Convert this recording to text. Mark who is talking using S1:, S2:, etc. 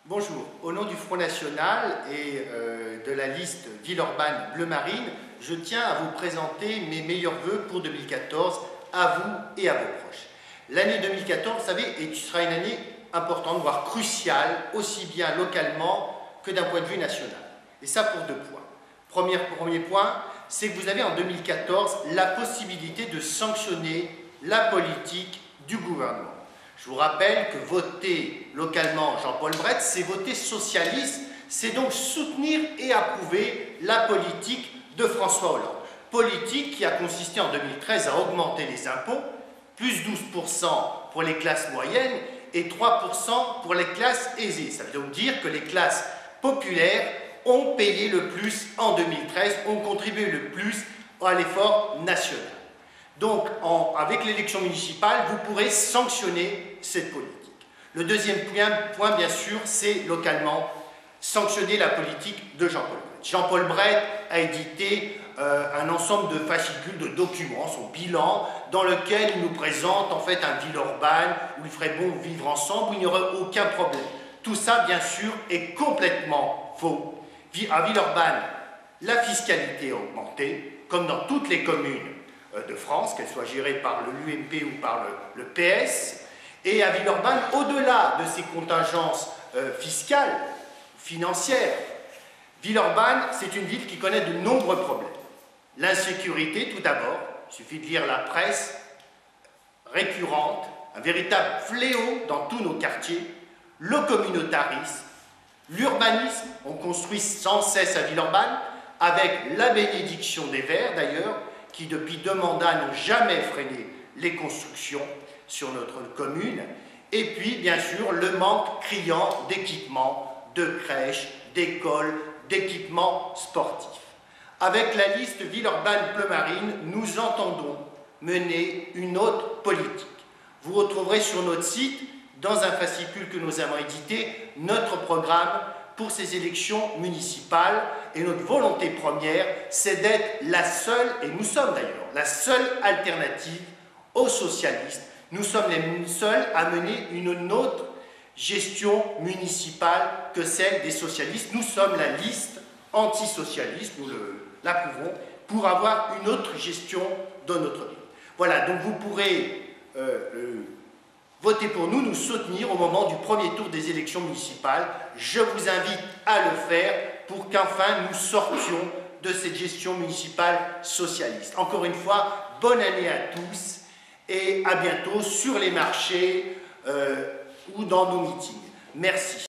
S1: Bonjour, au nom du Front National et de la liste Villeurbanne Bleu Marine, je tiens à vous présenter mes meilleurs vœux pour 2014 à vous et à vos proches. L'année 2014, vous savez, sera une année importante, voire cruciale, aussi bien localement que d'un point de vue national. Et ça pour deux points. Premier point, c'est que vous avez en 2014 la possibilité de sanctionner la politique du gouvernement. Je vous rappelle que voter localement Jean-Paul Bret, c'est voter socialiste, c'est donc soutenir et approuver la politique de François Hollande. Politique qui a consisté en 2013 à augmenter les impôts, plus 12% pour les classes moyennes et 3% pour les classes aisées. Ça veut donc dire que les classes populaires ont payé le plus en 2013, ont contribué le plus à l'effort national. Donc, avec l'élection municipale, vous pourrez sanctionner cette politique. Le deuxième point, bien sûr, c'est localement sanctionner la politique de Jean-Paul Bret. Jean-Paul Bret a édité un ensemble de fascicules, de documents, son bilan, dans lequel il nous présente en fait un Villeurbanne où il ferait bon vivre ensemble, où il n'y aurait aucun problème. Tout ça, bien sûr, est complètement faux. À Villeurbanne, la fiscalité a augmenté, comme dans toutes les communes de France, qu'elles soient gérées par l'UMP ou par le PS. Et à Villeurbanne, au-delà de ces contingences fiscales, financières, Villeurbanne, c'est une ville qui connaît de nombreux problèmes. L'insécurité, tout d'abord, il suffit de lire la presse récurrente, un véritable fléau dans tous nos quartiers, le communautarisme, l'urbanisme, on construit sans cesse à Villeurbanne, avec la bénédiction des Verts d'ailleurs, qui depuis 2 mandats n'ont jamais freiné les constructions sur notre commune, et puis bien sûr le manque criant d'équipements, de crèches, d'écoles, d'équipements sportifs. Avec la liste Villeurbanne Bleu Marine, nous entendons mener une autre politique. Vous retrouverez sur notre site, dans un fascicule que nous avons édité, notre programme pour ces élections municipales, et notre volonté première, c'est d'être la seule, et nous sommes d'ailleurs, la seule alternative aux socialistes. Nous sommes les seuls à mener une autre gestion municipale que celle des socialistes. Nous sommes la liste antisocialiste, nous l'approuvons, pour avoir une autre gestion de notre ville. Voilà, donc vous pourrez voter pour nous, nous soutenir au moment du premier tour des élections municipales. Je vous invite à le faire pour qu'enfin nous sortions de cette gestion municipale socialiste. Encore une fois, bonne année à tous et à bientôt sur les marchés ou dans nos meetings. Merci.